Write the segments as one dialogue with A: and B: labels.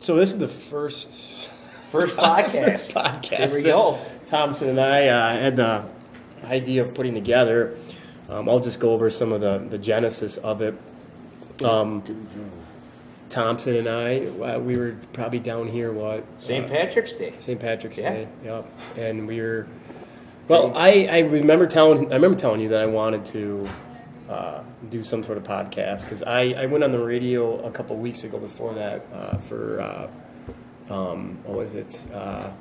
A: So this is the first
B: podcast.
A: podcast.
B: Here we go.
A: Thompson and I had the idea of putting together. I'll just go over some of the genesis of it. Thompson and I, we were probably down here,
B: St. Patrick's Day.
A: St. Patrick's Day, yep. And we were, well, I remember telling you that I wanted to do some sort of podcast, because I went on the radio a couple weeks ago before that for, what was it? What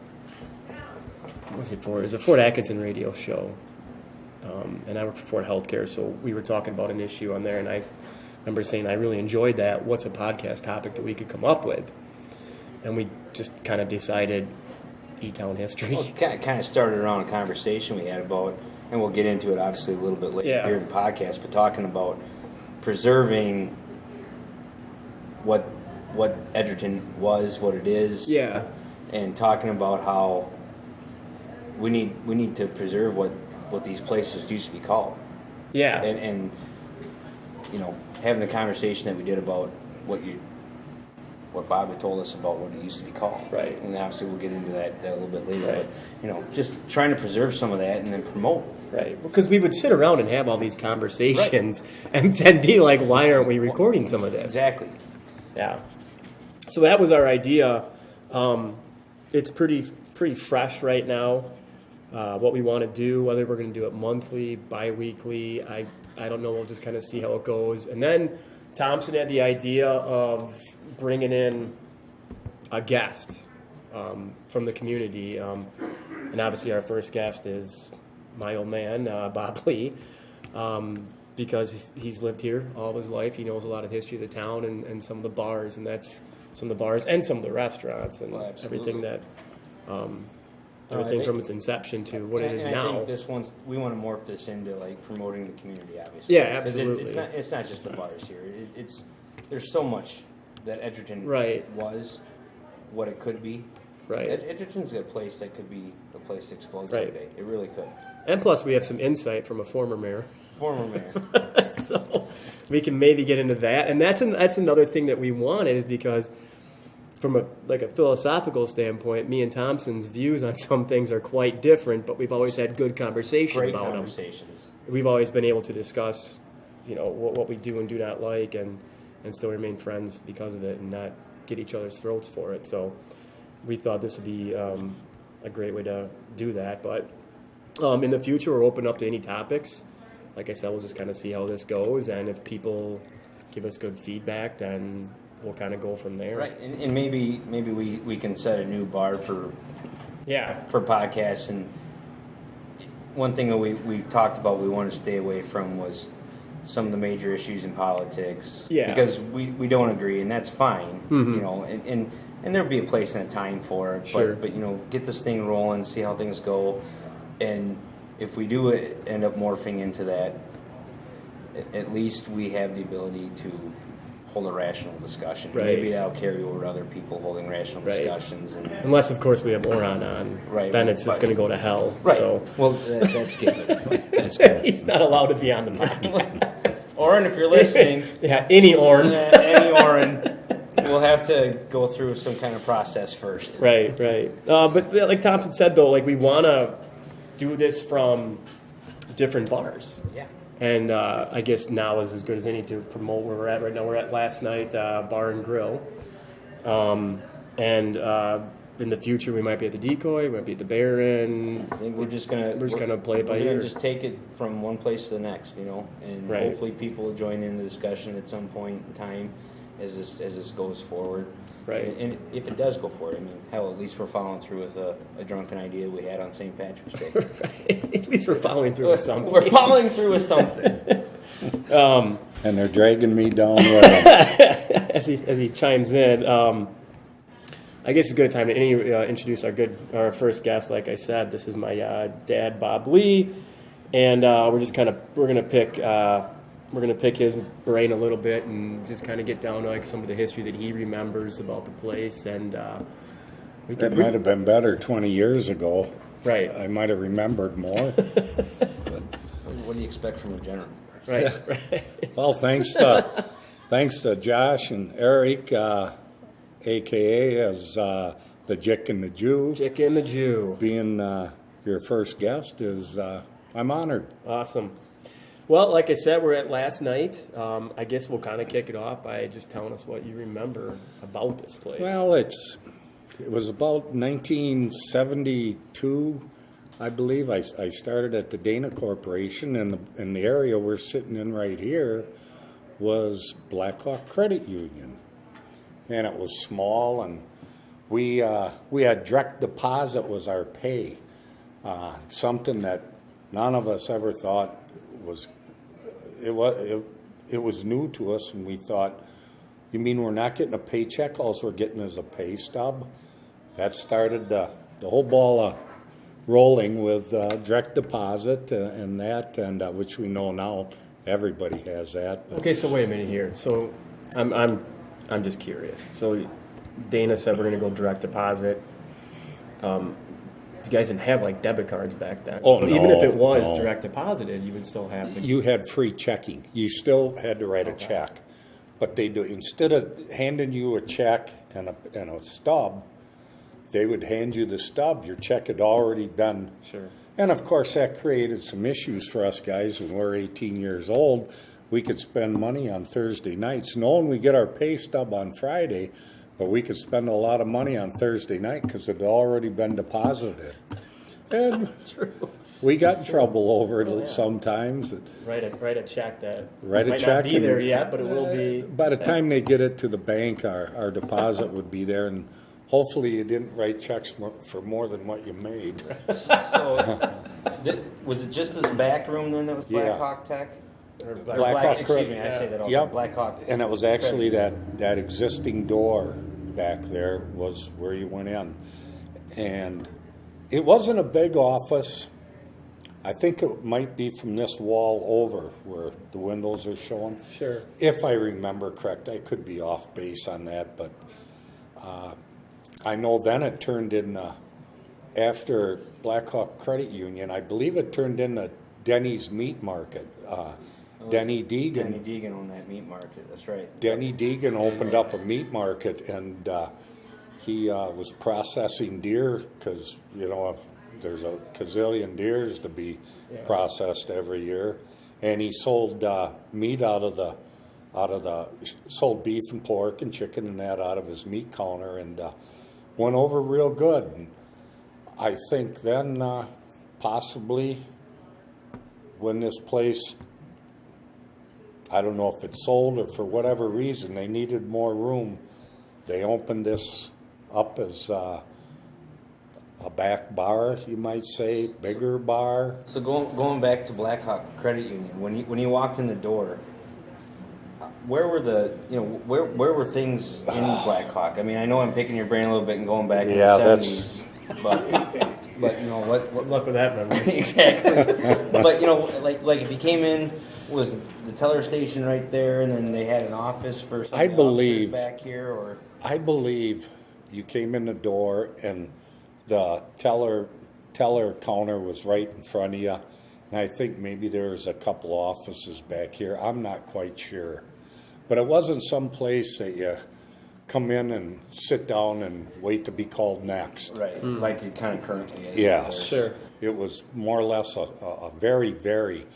A: was it for? It was a Fort Atkinson radio show. And I worked for Fort Healthcare, so we were talking about an issue on there, and I remember saying I really enjoyed that. What's a podcast topic that we could come up with? And we just kind of decided E-Town history.
B: Well, it kind of started around a conversation we had about, and we'll get into it obviously a little bit later here in the podcast, but talking about preserving what Edgerton was, what it is.
A: Yeah.
B: And talking about how we need to preserve what these places used to be called.
A: Yeah.
B: And you know, having the conversation that we did about what Bobby told us about what it used to be called.
A: Right.
B: And obviously we'll get into that a little bit later.
A: Right.
B: But, you know, just trying to preserve some of that and then promote.
A: Right. Because we would sit around and have all these conversations and be like, why aren't we recording some of this?
B: Exactly.
A: Yeah. So that was our idea. It's pretty fresh right now. What we want to do, whether we're going to do it monthly, bi-weekly, I don't know. We'll just kind of see how it goes. And then Thompson had the idea of bringing in a guest from the community. And obviously our first guest is my old man, Bob Lee, because he's lived here all of his life. He knows a lot of history of the town and some of the bars, and that's some of the bars and some of the restaurants and everything that... Everything from its inception to what it is now.
B: I think we want to morph this into like promoting the community, obviously.
A: Yeah, absolutely.
B: It's not just the bars here. There's so much that Edgerton was, what it could be.
A: Right.
B: Edgerton's a place that could be a place to explode someday. It really could.
A: And plus, we have some insight from a former mayor.
B: So
A: we can maybe get into that, and that's another thing that we wanted, is because from a philosophical standpoint, me and Thompson's views on some things are quite different, but we've always had good conversation about them. We've always been able to discuss, what we do and do not like, and still remain friends because of it, and not get each other's throats for it. So we thought this would be a great way to do that. But in the future, we're open up to any topics. Like I said, we'll just kind of see how this goes, and if people give us good feedback, then we'll kind of go from there.
B: Right, and maybe we can set a new bar for podcasts. And one thing that we talked about we want to stay away from was some of the major issues in politics.
A: Yeah.
B: Because we don't agree, and that's fine.
A: Mm-hmm.
B: And there'll be a place and a time for it.
A: Sure.
B: But get this thing rolling, see how things go, and if we do end up morphing into that, at least we have the ability to hold a rational discussion.
A: Right.
B: Maybe that'll carry over to other people holding rational discussions.
A: Unless, of course, we have Oran on.
B: Right.
A: Then it's just going to go to hell.
B: Right.
A: So.
B: Well, that's good.
A: He's not allowed to be on the podcast.
B: Oran, if you're listening.
A: Any Oran.
B: Any Oran. We'll have to go through some kind of process first.
A: Right. But like Thompson said, though, we want to do this from different bars. Yeah. And I guess now is as good as any to promote where we're at right now. We're at Last Night Bar and Grill. And in the future, we might be at the Decoy, we might be at the Baron.
B: I think we're just gonna
A: play it by ear.
B: We're gonna just take it from one place to the next, and hopefully people will join in the discussion at some point in time as this goes forward.
A: Right.
B: And if it does go forward, hell, at least we're following through with a drunken idea we had on St. Patrick's Day.
A: Right. At least we're following through with something.
B: We're following through with something.
C: And they're dragging me down with them.
A: As he chimes in, I guess it's a good time to introduce our first guest. Like I said, this is my dad, Bob Lee, and we're gonna pick his brain a little bit and just kind of get down to some of the history that he remembers about the place. And
C: it might have been better 20 years ago.
A: Right.
C: I might have remembered more.
B: What do you expect from a general?
A: Right.
C: Well, thanks to Josh and Eric a.k.a. as the Jic and the Joo.
A: Jic and the Joo.
C: Being your first guest is, I'm honored.
A: Awesome. Well, like I said, we're at last night. I guess we'll kind of kick it off by just telling us what you remember about this place.
C: Well, it was about 1972, I believe. I started at the Dana Corporation, and the area we're sitting in right here was Blackhawk Credit Union. And it was small, and we had direct deposit was our pay, something that none of us ever thought was. It was new to us, and we thought, you mean we're not getting a paycheck? All we're getting is a pay stub? That started the whole ball rolling with direct deposit and that, and which we know now everybody has that. But.
A: Okay, so wait a minute here. So I'm just curious. So Dana said we're going to go direct deposit. You guys didn't have like debit cards back then.
C: Oh,
A: so
C: no,
A: even if it was
C: no.
A: direct deposited, you would still have to.
C: You had free checking. You still had to write a check, but they do instead of handing you a check and a stub, they would hand you the stub. Your check had already been.
A: Sure.
C: And of course, that created some issues for us guys when we were 18 years old. We could spend money on Thursday nights, knowing we get our pay stub on Friday. But we could spend a lot of money on Thursday night because it had already been deposited. And
A: True.
C: we got in trouble over it sometimes.
A: Write a check that
C: Write a
A: might
C: check
A: not be there yet, but it will be.
C: By the time they get it to the bank, our deposit would be there. And hopefully you didn't write checks for more than what you made.
B: So, was it just this back room then that was
C: Yeah.
B: Blackhawk Tech? Or
C: Blackhawk
B: excuse me,
C: Credit.
B: I say that all.
C: Yep.
B: Blackhawk.
C: And it was actually that existing door back there was where you went in. And it wasn't a big office. I think it might be from this wall over where the windows are showing.
A: Sure.
C: If I remember correct. I could be off base on that, but I know then it turned into, after Blackhawk Credit Union, I believe it turned into Denny's Meat Market. Denny Deegan.
B: Denny Deegan owned that meat market. That's right.
C: Denny Deegan opened up a meat market, and he was processing deer because there's a gazillion deers to be processed every year, and he sold meat sold beef and pork and chicken and that out of his meat counter, and went over real good. And I think then possibly when this place, I don't know if it sold or for whatever reason, they needed more room. They opened this up as a back bar, you might say, bigger bar.
B: So going back to Blackhawk Credit Union, when you walked in the door, where were where were things in Blackhawk? I mean, I know I'm picking your brain a little bit and going back in the 70s, but what
A: Luck with that memory.
B: exactly. But like if you came in, was the teller station right there, and then they had an office for some
C: I believe
B: back here, or
C: I believe you came in the door and the teller counter was right in front of you, and I think maybe there was a couple offices back here. I'm not quite sure, but it wasn't some place that you come in and sit down and wait to be called next.
B: right, like it kind of currently is.
C: Yes,
A: Sure.
C: It was more or less a very, very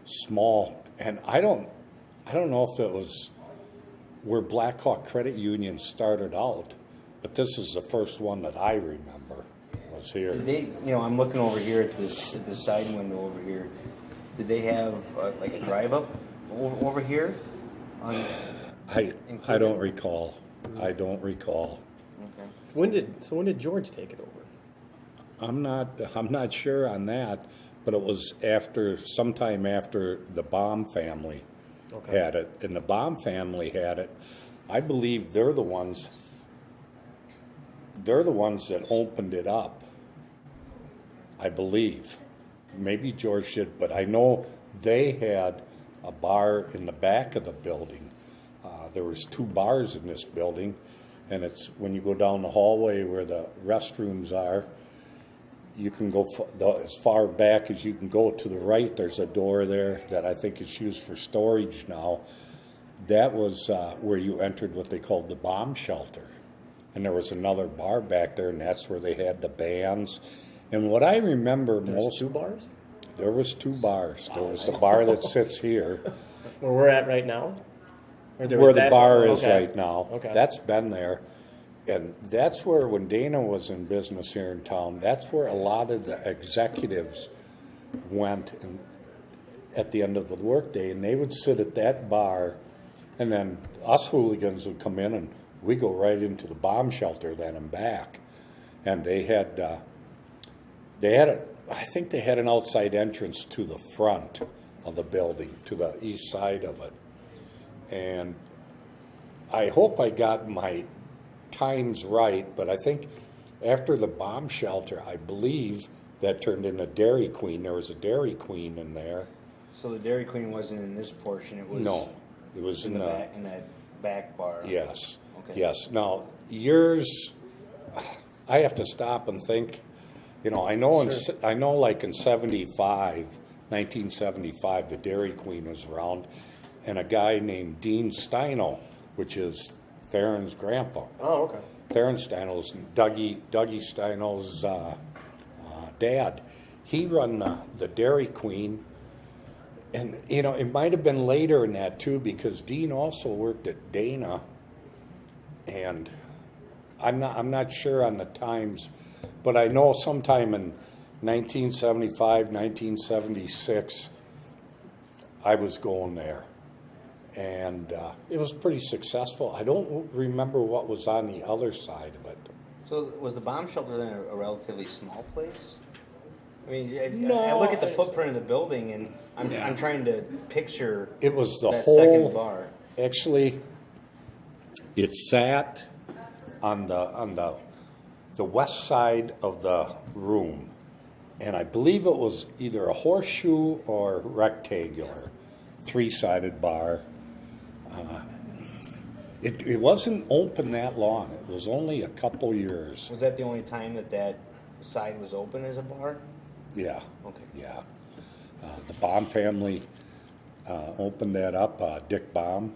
C: small, and I don't know if it was where Blackhawk Credit Union started out, but this is the first one that I remember was here.
B: Did they? I'm looking over here at this side window over here. Did they have like a drive up over here?
C: I don't recall. I don't recall.
B: Okay.
A: When did George take it over?
C: I'm not sure on that, but it was sometime after the Baum family had it, and the Baum family had it. I believe they're the ones that opened it up. I believe. Maybe George did, but I know they had a bar in the back of the building. There was 2 bars in this building, and it's when you go down the hallway where the restrooms are, you can go as far back as you can go. To the right, there's a door there that I think is used for storage now. That was where you entered what they called the bomb shelter. and there was another bar back there, and that's where they had the bands. And what I remember
A: There's
C: most,
A: 2 bars?
C: there was 2 bars. There was the bar that sits here,
A: Where we're at right now? Or there
C: where
A: was
C: the
A: that
C: bar
A: one?
C: is
A: Okay.
C: right now.
A: Okay.
C: That's been there. And that's where, when Dana was in business here in town, that's where a lot of the executives went at the end of the workday, and they would sit at that bar, and then us hooligans would come in, and we go right into the bomb shelter then and back. And they had I think they had an outside entrance to the front of the building, to the east side of it. And I hope I got my times right, but I think after the bomb shelter, I believe that turned into Dairy Queen. There was a Dairy Queen in there.
B: So the Dairy Queen wasn't in this portion. It was
C: No, it was
B: in the back, in that back bar.
C: Yes.
B: Okay.
C: Yes. Now yours, I have to stop and think. You know, I know
A: Sure.
C: I know, like in 1975, the Dairy Queen was around, and a guy named Dean Steino, which is Theron's grandpa.
A: Oh, okay.
C: Theron Steino's Dougie Steino's dad. He run the Dairy Queen, and you know it might have been later in that too, because Dean also worked at Dana, and I'm not sure on the times, but I know sometime in 1975, 1976, I was going there, and it was pretty successful. I don't remember what was on the other side of it.
B: So was the bomb shelter then a relatively small place? I mean,
C: No,
B: I look at the footprint of the building, and I'm trying to picture
C: It was the
B: that
C: whole
B: second bar.
C: Actually, it sat on the west side of the room, and I believe it was either a horseshoe or rectangular, 3-sided bar. It wasn't open that long. It was only a couple years.
B: Was that the only time that side was open as a bar?
C: Yeah.
B: Okay.
C: Yeah. The Baum family opened that up. Dick Baum,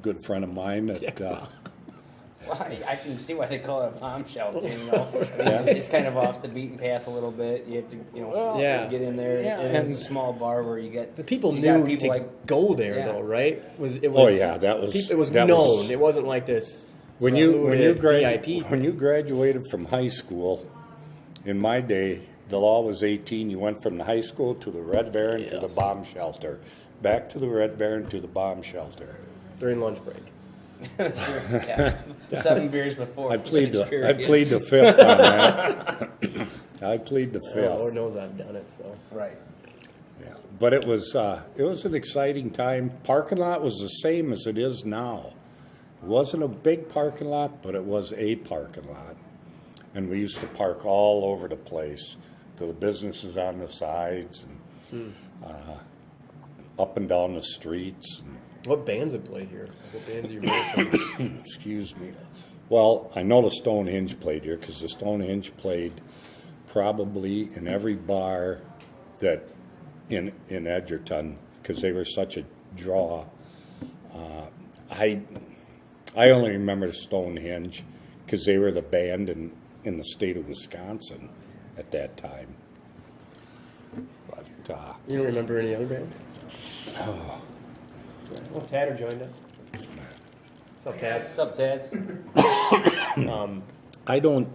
C: good friend of mine.
B: Well, I can see why they call it a bomb shelter. You know, I mean, it's kind of off the beaten path a little bit. You have to, get in there, and it's a small bar where you get.
A: The people
B: you
A: knew
B: got people
A: to
B: like
A: go there,
B: Yeah.
A: though, right? It was.
C: Oh yeah, that was.
A: It was
C: that
A: known.
C: was-
A: It wasn't like this.
C: when you
A: VIP.
C: when you graduated from high school, in my day, the law was 18. You went from the high school to the Red Baron to the
A: Yes.
C: bomb shelter, back to the Red Baron to the bomb shelter.
A: During lunch break.
B: 7 beers before.
C: I plead
B: sixth
C: the
B: period.
C: fifth on that. I plead the
A: Oh,
C: fifth.
A: Lord knows I've done it. So
B: Right.
C: Yeah, but it was an exciting time. Parking lot was the same as it is now. It wasn't a big parking lot, but it was a parking lot, and we used to park all over the place. To the businesses on the sides and up and down the streets. And,
A: what bands have played here? What bands do you remember from?
C: excuse me. Well, I know the Stonehenge played here because the Stonehenge played probably in every bar that in Edgerton because they were such a draw. I only remember Stonehenge because they were the band in the state of Wisconsin at that time. But
A: You don't remember any other bands? Oh. Well, Tatter joined us. What's up, Tad?
B: What's up, Tads?
C: I don't.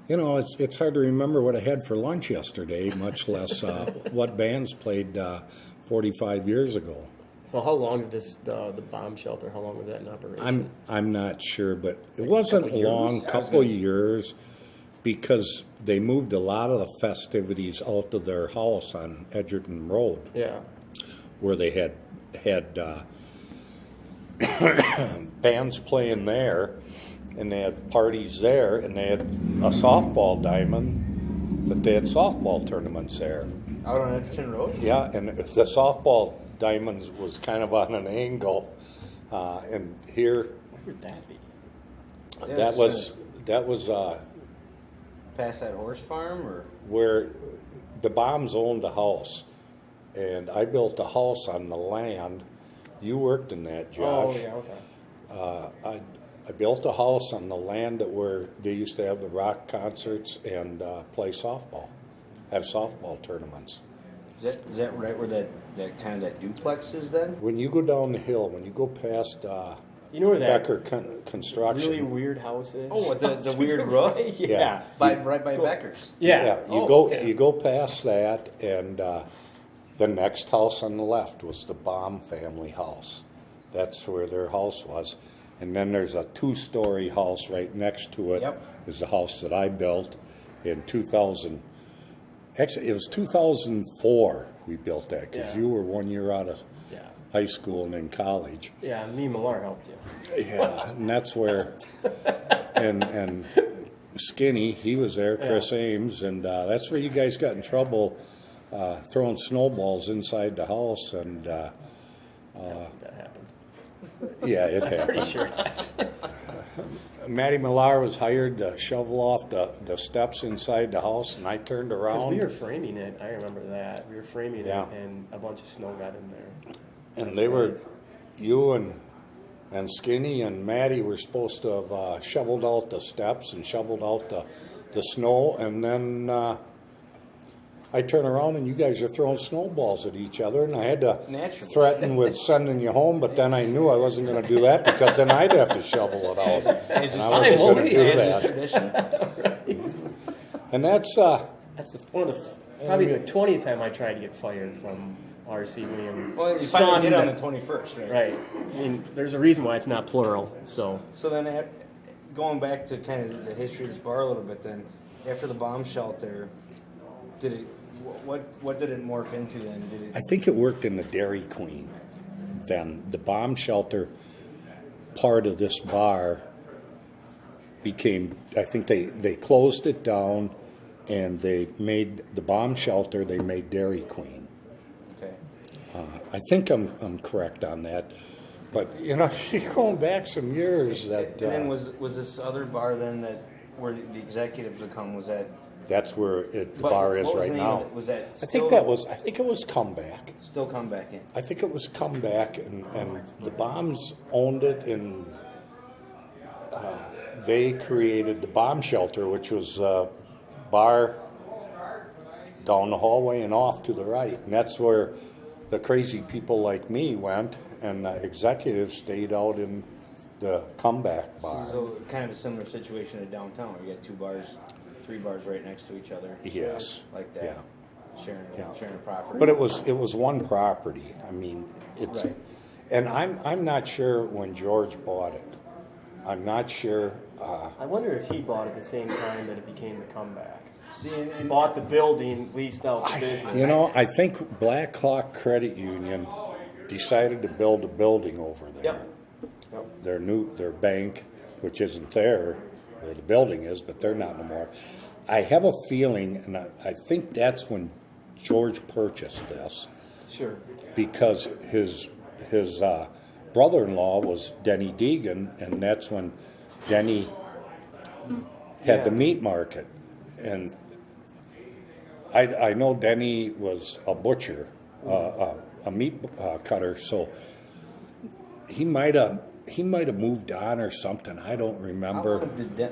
C: You know, it's hard to remember what I had for lunch yesterday, much less what bands played 45 years ago.
A: So how long did the bomb shelter? How long was that in operation?
C: I'm not sure, but it wasn't
A: couple
C: a long
A: years?
C: couple years because they moved a lot of the festivities out of their house on Edgerton Road,
A: Yeah.
C: where they had bands playing there, and they had parties there, and they had a softball diamond, but they had softball tournaments there.
B: Out on Edgerton Road?
C: Yeah, and the softball diamonds was kind of on an angle, and here
A: Where would that be?
B: Yeah,
C: that
B: it's
C: was
B: Past that horse farm, or?
C: where the Bombs owned a house, and I built a house on the land. You worked in that, Josh.
A: Oh yeah, okay.
C: I built a house on the land where they used to have the rock concerts and play softball, have softball tournaments.
B: Is that right where that kind of that duplex is then?
C: When you go down the hill, when you go past
A: You know where that
C: Becker Construction,
A: really weird house is?
B: Oh, the weird roof?
A: Yeah.
B: Right by Becker's.
A: Yeah.
C: you go past that, and the next house on the left was the Baum family house. That's where their house was. And then there's a 2-story house right next to it.
B: Yep.
C: Is the house that I built in 2000. Actually, it was 2004 we built that, because
A: Yeah.
C: you were 1 year out of
A: Yeah.
C: high school and then college.
A: Yeah, me and Millar helped you.
C: Yeah, and that's where, and Skinny, he was there, Chris Ames, and that's where you guys got in trouble throwing snowballs inside the house, and
A: That happened.
C: yeah, it happened.
A: Pretty sure.
C: Matty Millar was hired to shovel off the steps inside the house, and I turned
A: Because
C: around.
A: we were framing it. I remember that. We were framing
C: Yeah.
A: it, and a bunch of snow got in there.
C: And they were, you and Skinny and Matty were supposed to have shoveled out the steps and shoveled out the snow, and then I turn around and you guys are throwing snowballs at each other, and I had to
B: Naturally.
C: threaten with sending you home, but then I knew I wasn't going to do that, because then I'd have to shovel it out.
B: It's
C: And
B: just
C: I wasn't going to do
B: it's just
C: that.
B: tradition.
C: And that's
A: That's one of the probably the 20th time I tried to get fired from RC William.
B: Well, you
A: son
B: finally did on the
A: that-
B: 21st, right?
A: Right. I mean, there's a reason why it's not plural. So
B: So then, going back to kind of the history of this bar a little bit, then after the bomb shelter, did it? What did it morph into then? Did it?
C: I think it worked in the Dairy Queen. Then the bomb shelter part of this bar became, I think they closed it down, and they made the bomb shelter, they made Dairy Queen.
B: Okay.
C: I think I'm correct on that. But, you know, you're going back some years that...
B: And then was this other bar then that where the executives would come? Was that?
C: That's where the bar is
B: what was
C: right
B: the name of
C: now.
B: it? Was that?
C: I think it was Comeback.
B: Still come back in.
C: I think it was Comeback, and the Bombs owned it, and they created the bomb shelter, which was a bar down the hallway and off to the right. And that's where the crazy people like me went, and the executives stayed out in the Comeback bar.
B: So kind of a similar situation to downtown. Where you got 2 bars, 3 bars right next to each other.
C: Yes.
B: Like that.
C: Yeah.
B: Sharing a property.
C: But it was one property. I mean, it's,
B: Right.
C: and I'm not sure when George bought it. I'm not sure.
A: I wonder if he bought at the same time that it became the Comeback.
B: See, and
A: Bought the building, leased out the business.
C: You know, I think Black Hawk Credit Union decided to build a building over there.
A: Yep.
C: Their bank, which isn't there, where the building is, but they're not no more. I have a feeling, and I think that's when George purchased this,
A: Sure.
C: because his brother-in-law was Denny Deegan, and that's when Denny had the meat market. And I know Denny was a butcher, a meat cutter, so he might have moved on or something. I don't remember.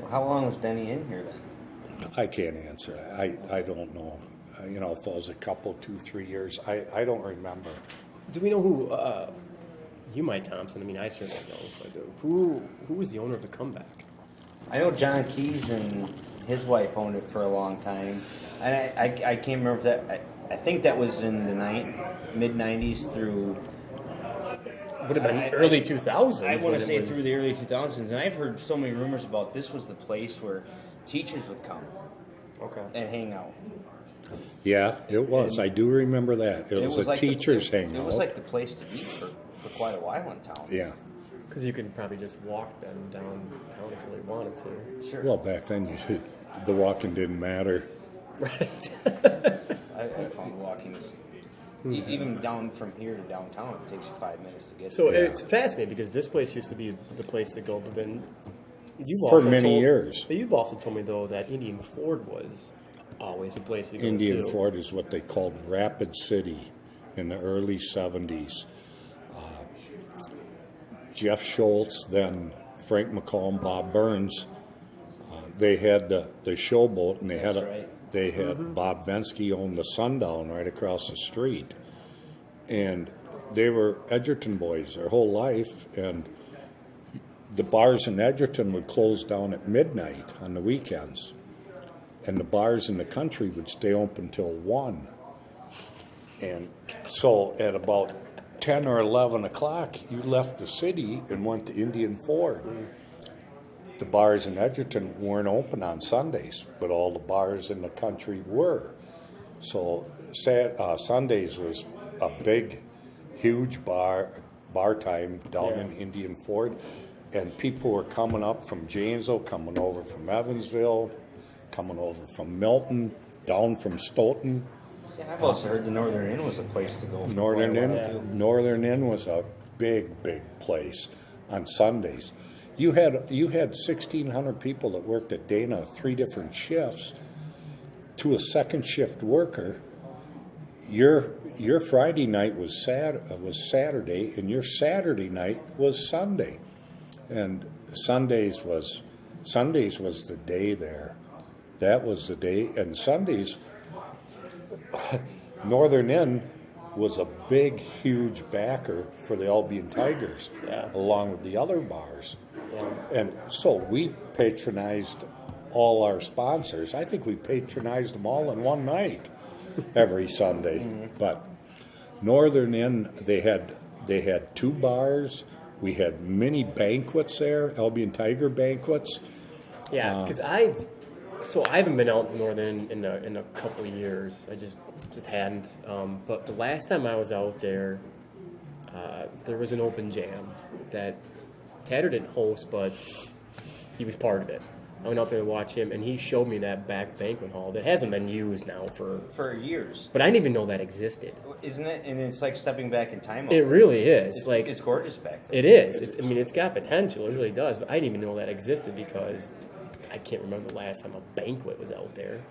B: how long was Denny in here then?
C: I can't answer. I don't know. You know, if it was a couple, 2, 3 years, I don't remember.
A: Do we know who? You might, Thompson. I mean, I certainly don't. But who was the owner of the Comeback?
B: I know John Keyes and his wife owned it for a long time, and I can't remember if that. I think that was in the mid '90s through.
A: Would have been early 2000s.
B: I want
A: when
B: to
A: it
B: say
A: was-
B: through the early 2000s, and I've heard so many rumors about this was the place where teachers would come
A: Okay.
B: and hang out.
C: Yeah, it was. I do remember that. It was a
B: like
C: teacher's hangout.
B: It was like the place to be for quite a while in town.
C: Yeah.
A: Because you could probably just walk them downtown if you really wanted to.
B: Sure.
C: Well, back then the walking didn't matter.
A: Right.
B: I found walking is even down from here to downtown. It takes you 5 minutes to get.
A: So
B: there.
A: it's fascinating because this place used to be the place to go, but then you've
C: For
A: also
C: many
A: told,
C: years.
A: But you've also told me though that Indian Ford was always a place to go
C: Indian
A: to.
C: Ford is what they called Rapid City in the early 70s. Jeff Schultz, then Frank McCall, Bob Burns. They had the showboat, and they had Bob Vensky owned the Sundown right across the street, and they were Edgerton boys their whole life, and the bars in Edgerton would close down at midnight on the weekends, and the bars in the country would stay open till 1. And so at about 10 or 11 o'clock, you left the city and went to Indian Ford. The bars in Edgerton weren't open on Sundays, but all the bars in the country were. So Sundays was a big, huge bar time down in Indian Ford. And people were coming up from Janesville, coming over from Evansville, coming over from Milton, down from Stoughton.
B: See, I've also heard the Northern Inn was a place to go.
C: Northern Inn was a big place on Sundays. You had 1,600 people that worked at Dana, 3 different shifts. To a second shift worker, your Friday night was Saturday, and your Saturday night was Sunday. And Sundays was the day there. That was the day. And Sundays, Northern Inn was a big, huge backer for the Albian Tigers, along with the other bars. Yeah. And so we patronized all our sponsors. I think we patronized them all in one night every Sunday. Mm-hmm. But Northern Inn, they had 2 bars. We had many banquets there, Albion Tiger banquets.
A: Yeah, because I haven't been out to Northern in a couple of years. I just hadn't. But the last time I was out there, there was an open jam that Tatter didn't host, but he was part of it. I went out there to watch him, and he showed me that back banquet hall that hasn't been used now for
B: years.
A: But I didn't even know that existed.
B: Isn't it? And it's like stepping back in time.
A: It really is.
B: It's gorgeous back there.
A: It is. It's got potential. It really does. But I didn't even know that existed because I can't remember the last time a banquet was out there.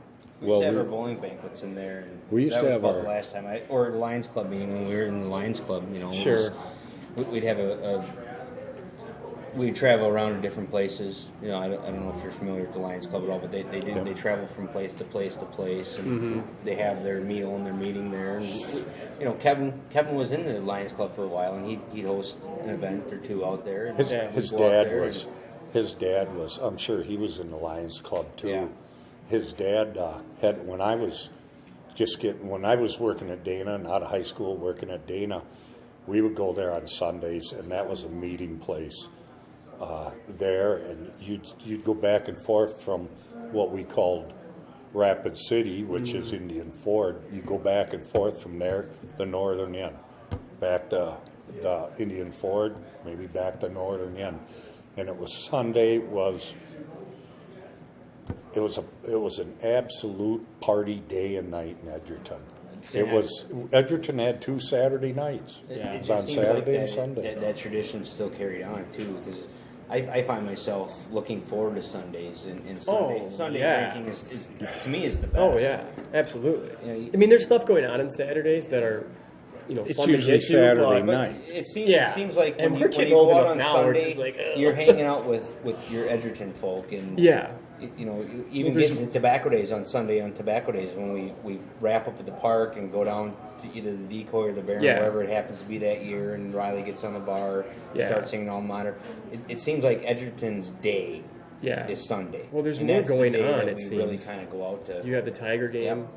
B: We used to have our bowling banquets in there. And
C: we used
B: that
C: to
B: was
C: have
B: about the last time or the Lions Club meeting when we were in the Lions Club.
A: Sure.
B: We'd have we'd travel around to different places. I don't know if you're familiar with the Lions Club at all, but they travel from place to place to place, and they have their meal and their meeting there. And Kevin was in the Lions Club for a while, and he'd host an event or 2 out there. And
C: his dad was. I'm sure he was in the Lions Club too.
B: Yeah.
C: His dad had when I was working at Dana and out of high school working at Dana, we would go there on Sundays, and that was a meeting place. There, and you'd go back and forth from what we called Rapid City, which is Indian Ford. You go back and forth from there, the Northern Inn, back to the Indian Ford, maybe back to Northern Inn, and it was Sunday. It was an absolute party day and night in Edgerton. Edgerton had 2 Saturday nights. It was on Saturday and Sunday.
B: That tradition still carried on too, because I find myself looking forward to Sundays, and Sunday drinking is to me is the best.
A: Oh yeah, absolutely. There's stuff going on Saturdays that are
C: it's
A: fun
C: usually
A: to get
C: Saturday
A: to,
C: night.
B: It seems like
A: and
B: when you
A: old
B: go out
A: enough
B: on
A: now,
B: Sunday,
A: like,
B: you're hanging out with your Edgerton folk, and even getting to tobacco days on Sunday on tobacco days when we wrap up at the park and go down to either the Decoy or the Baron, wherever it happens to be that year, and Riley gets on the bar, starts singing Alma Mater. It seems like Edgerton's day is Sunday.
A: Well, there's
B: and
A: more
B: that's
A: going
B: the day
A: on.
B: that
A: It
B: we
A: seems
B: really kind of go out to.
A: You have the Tiger game,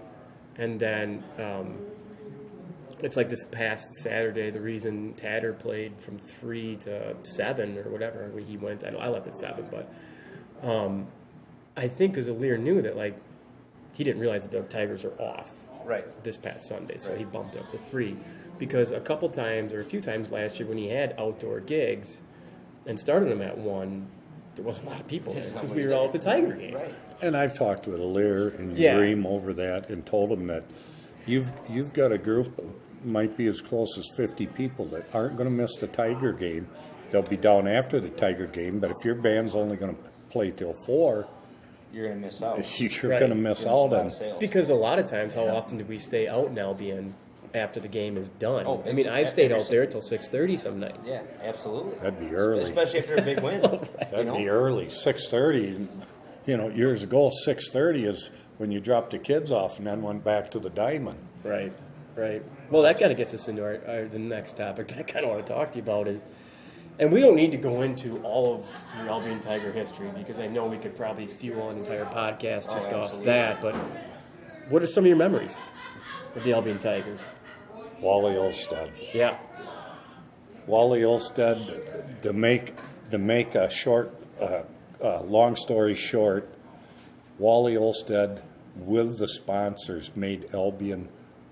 A: and then it's like this past Saturday. The reason Tatter played from 3 to 7 or whatever he went. I left at 7, but I think because Alir knew that he didn't realize that the Tigers are off this past Sunday, so he bumped it up to 3. Because a few times last year when he had outdoor gigs and started them at 1, there wasn't a lot of people there since we were all at the Tiger game. Right.
C: And I've talked with Alir and Dream over that and told him that you've got a group of, might be as close as 50 people that aren't going to miss the Tiger game. They'll be down after the Tiger game, but if your band's only going to play till 4,
B: you're going to miss out.
C: You're going to miss out on
A: because a lot of times, how often do we stay out in Albion after the game is done.
B: Oh,
A: I mean, I've stayed out
B: every-
A: there till 6:30 some nights.
B: Yeah, absolutely.
C: That'd be early.
B: Especially after a big win.
C: That'd be early. 6:30. Years ago, 6:30 is when you dropped the kids off and then went back to the diamond.
A: Right. Well, that kind of gets us into the next topic that I kind of want to talk to you about is, and we don't need to go into all of your Albion Tiger history because I know we could probably fuel an entire podcast just off
B: absolutely.
A: that. But what are some of your memories of the Albion Tigers?
C: Wally Olstead.
A: Yeah.
C: Wally Olstead, to make a short, long story short, Wally Olstead with the sponsors made Albion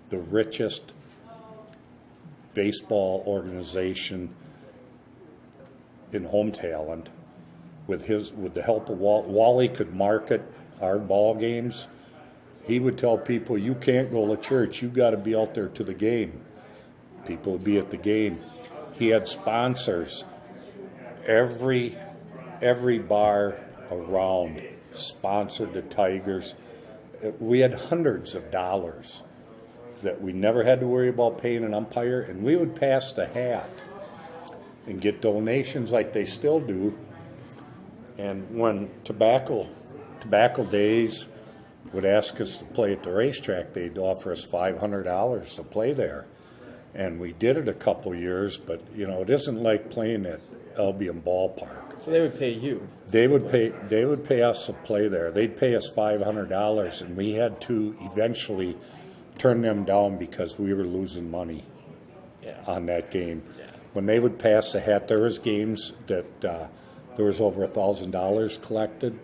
C: the richest baseball organization in home talent. With the help of Wally could market our ball games. He would tell people, you can't go to church, you got to be out there to the game. People would be at the game. He had sponsors. Every bar around sponsored the Tigers. We had hundreds of dollars that we never had to worry about paying an umpire, and we would pass the hat and get donations like they still do. And when tobacco days would ask us to play at the racetrack, they'd offer us $500 to play there. And we did it a couple years, but it isn't like playing at Albion Ballpark.
A: So they would pay you.
C: They would pay us to play there. They'd pay us $500, and we had to eventually turn them down because we were losing money on that game.
A: Yeah.
C: When they would pass the hat, there was games that there was over $1,000 collected,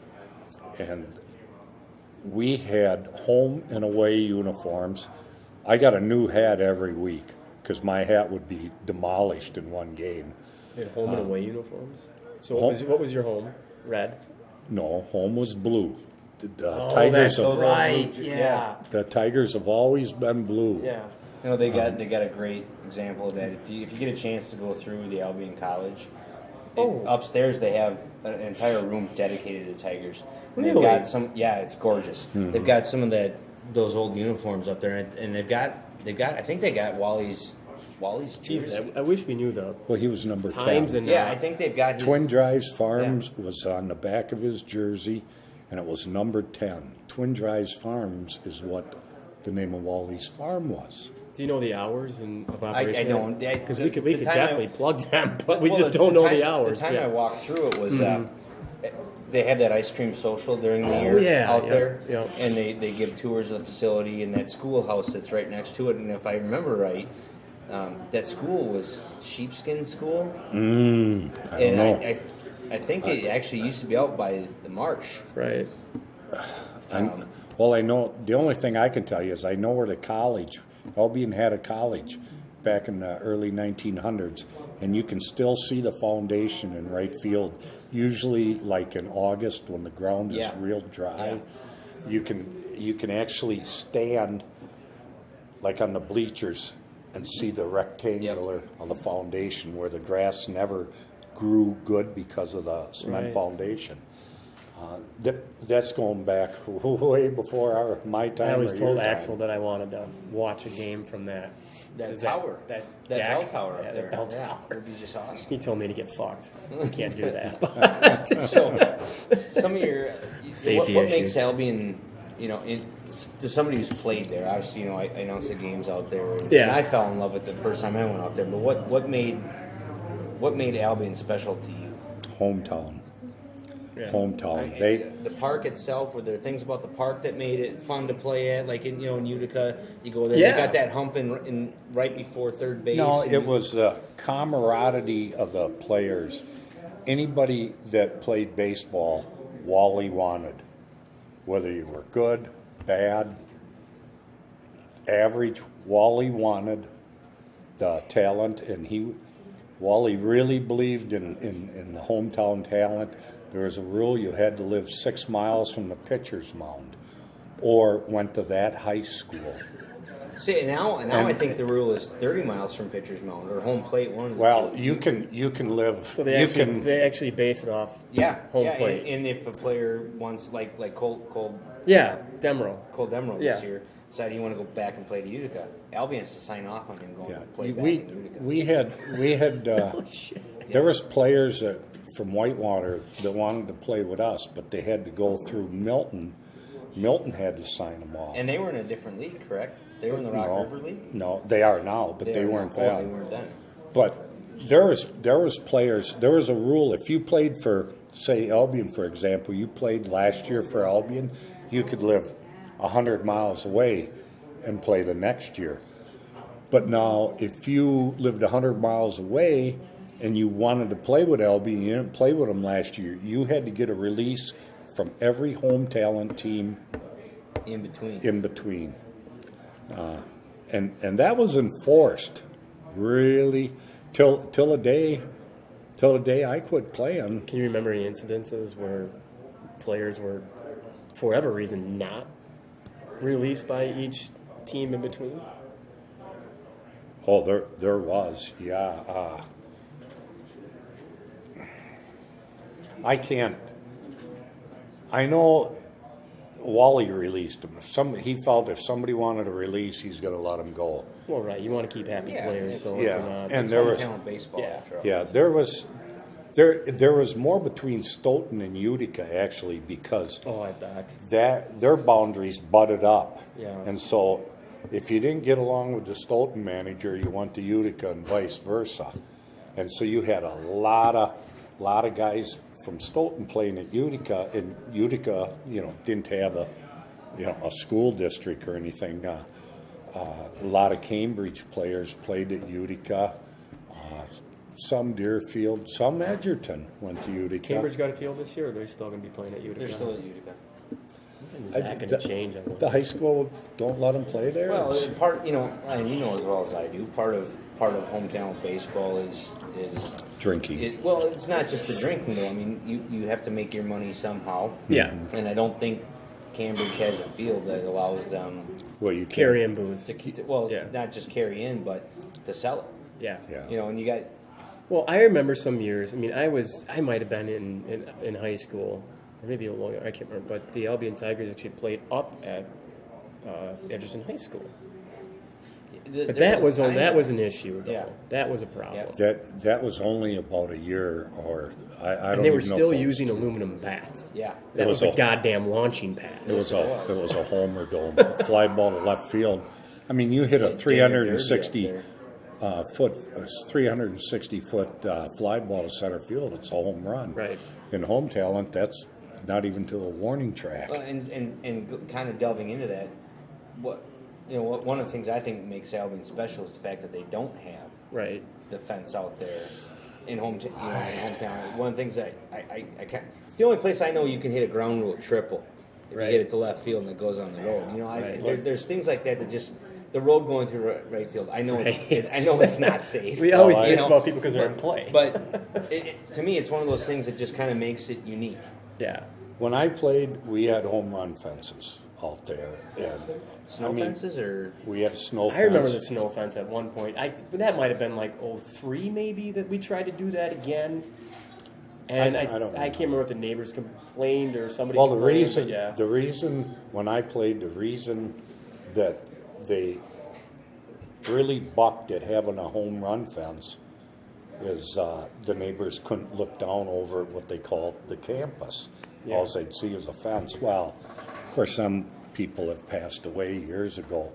C: and we had home and away uniforms. I got a new hat every week because my hat would be demolished in one game.
A: They had home and away uniforms. So
C: home-
A: what was your home? Red.
C: No, home was blue. The
A: Oh,
C: Tigers
A: that's
C: have,
A: right. Yeah.
C: the Tigers have always been blue.
A: Yeah.
B: They got a great example of that. If you get a chance to go through the Albion College, upstairs they have an entire room dedicated to Tigers. And
A: Really?
B: They've got some. Yeah, it's gorgeous. They've got some of those old uniforms up there, and they've got. I think they got Wally's
A: Jesus,
B: jersey.
A: I wish we knew the
C: Well, he was number
A: times
C: 10.
A: and
B: Yeah, I think they've got his,
C: Twin Drives Farms was on the back of his jersey, and it was number 10. Twin Drives Farms is what the name of Wally's farm was.
A: Do you know the hours of operation?
B: I don't.
A: Because
B: The-
A: we could
B: the time
A: definitely plug them, but we
B: Well,
A: just don't know
B: time-
A: the hours.
B: The time
A: Yeah.
B: I walked through it was they have that ice cream social during the
A: Oh,
B: year
A: yeah,
B: out
A: yeah,
B: there,
A: yeah.
B: and they give tours of the facility and that schoolhouse that's right next to it. And if I remember right, that school was Sheepskin School,
C: I don't
B: and
C: know.
B: I think it actually used to be out by the marsh.
A: Right.
C: Well, I know, the only thing I can tell you is I know where the college, Albion had a college back in the early 1900s, and you can still see the foundation in right field. Usually, like in August when the ground is
B: Yeah.
C: real dry, you can actually stand like on the bleachers and see the rectangular on the foundation where the grass never grew good because of the cement
A: Right.
C: foundation. That's going back way before my time.
A: I always
C: or your
A: told
C: time.
A: Axel that I wanted to watch a game from that.
B: That
A: Is
B: tower,
A: That
B: that
A: deck?
B: bell tower
A: Yeah,
B: up
A: that
B: there,
A: bell
B: yeah,
A: tower.
B: would be just awesome.
A: He told me to get fucked. I can't do that.
B: So, some of your
A: Safety
B: what
A: issues.
B: makes Albion, to somebody who's played there. Obviously, I announced the games out there, and
A: Yeah.
B: I fell in love with it the first time I went out there. But what made Albion special to you?
C: Hometown.
A: Yeah.
C: Hometown. They
B: The park itself. Were there things about the park that made it fun to play at? Like in Utica, you go there.
A: Yeah.
B: You got that hump in right before third base.
C: No,
B: and
C: it was the camaraderie of the players. Anybody that played baseball, Wally wanted. Whether you were good, bad, average, Wally wanted the talent, and Wally really believed in the hometown talent. There was a rule you had to live 6 miles from the pitcher's mound or went to that high school.
B: See, now I think the rule is 30 miles from pitcher's mound or home plate. One of the
C: Well,
B: two.
C: you can live.
A: So
C: you
A: they actually base it off home plate.
B: And if a player wants like Cole
A: Yeah, Demerol.
B: Demerol
A: Yeah.
B: this year, decide he want to go back and play to Utica, Albion has to sign off on him going
C: Yeah,
B: to play back in Utica.
C: we had
A: Oh, shit.
C: there was players from Whitewater that wanted to play with us, but they had to go through Milton. Milton had to sign them off.
B: And they were in a different league, correct? They were in the Rock River League?
C: No, they are now, but they
B: are
C: weren't
B: now. Oh,
C: then.
B: they weren't then.
C: But there was players. There was a rule. If you played for, say, Albion, for example, you played last year for Albion, you could live 100 miles away and play the next year. But now, if you lived 100 miles away and you wanted to play with Albion, you didn't play with them last year, you had to get a release from every home talent team
B: In between.
C: in between. And that was enforced, really, till the day I quit playing.
A: Can you remember any incidences where players were, for whatever reason, not released by each team in between?
C: Oh, there was, yeah. I can't. I know Wally released him. He felt if somebody wanted to release, he's going to let him go.
A: Well, right. You want to keep happy
B: Yeah,
A: players, so
C: yeah,
A: if they're not.
C: and
B: It's
C: there
B: home
C: was-
B: talent baseball,
A: Yeah.
B: after all.
C: Yeah, there was more between Stoughton and Utica actually because
A: Oh, I bet.
C: their boundaries butted up.
A: Yeah.
C: And so if you didn't get along with the Stoughton manager, you went to Utica and vice versa. And so you had a lot of guys from Stoughton playing at Utica, and Utica, didn't have a school district or anything. A lot of Cambridge players played at Utica. Some Deerfield, some Edgerton went to Utica.
A: Cambridge got a field this year, or are they still going to be playing at Utica?
B: They're still at Utica.
A: When is that going to change? I wonder?
C: The high school don't let them play there.
B: Well, part, and you know as well as I do, part of home talent baseball is
C: drinking.
B: it's not just the drinking though. I mean, you have to make your money somehow.
A: Yeah.
B: And I don't think Cambridge has a field that allows them
C: Well, you
A: Carry in booze.
B: to
A: Yeah.
B: not just carry in, but to sell it.
A: Yeah.
C: Yeah.
B: And you got
A: Well, I remember some years. I mean, I might have been in high school, or maybe a little younger, I can't remember. But the Albion Tigers actually played up at Edgerton High School. But that was an issue, though.
B: Yeah.
A: That was a problem.
B: Yeah.
C: That was only about a year, or I don't.
A: And they were
C: even know
A: still
C: if it was
A: using
C: two.
A: aluminum bats.
B: Yeah.
A: That
C: It
A: was
C: was
A: a
C: a-
A: goddamn launching pad.
C: It was
B: Yes, it was.
C: a homer dome, fly ball to left field. I mean, you hit a 360 foot fly ball to center field. It's a home run.
A: Right.
C: In home talent, that's not even to a warning track.
B: Well, and kind of delving into that, one of the things I think makes Albion special is the fact that they don't have
A: Right.
B: the fence out there in hometown. One of the things that I can't. It's the only place I know you can hit a ground rule triple. If
A: Right.
B: you hit it to left field and it goes on the road.
A: Right.
B: There's things like that just the road going through right field. I know
A: Right.
B: I know it's not safe.
A: We always
B: You
A: bitch
B: know,
A: about people because they're in play.
B: But to me, it's one of those things that just kind of makes it unique.
A: Yeah.
C: When I played, we had home run fences out there, and
B: Snow fences or
C: we had a snow fence.
A: I remember the snow fence at one point. That might have been like 03 maybe that we tried to do that again. And
C: I don't
A: I can't remember if the neighbors complained or somebody
C: Well, the
A: complained.
C: reason,
A: but yeah.
C: the reason when I played, the reason that they really bucked at having a home run fence is the neighbors couldn't look down over what they called the campus.
A: Yeah.
C: All they'd see is a fence. Well, of course, some people have passed away years ago.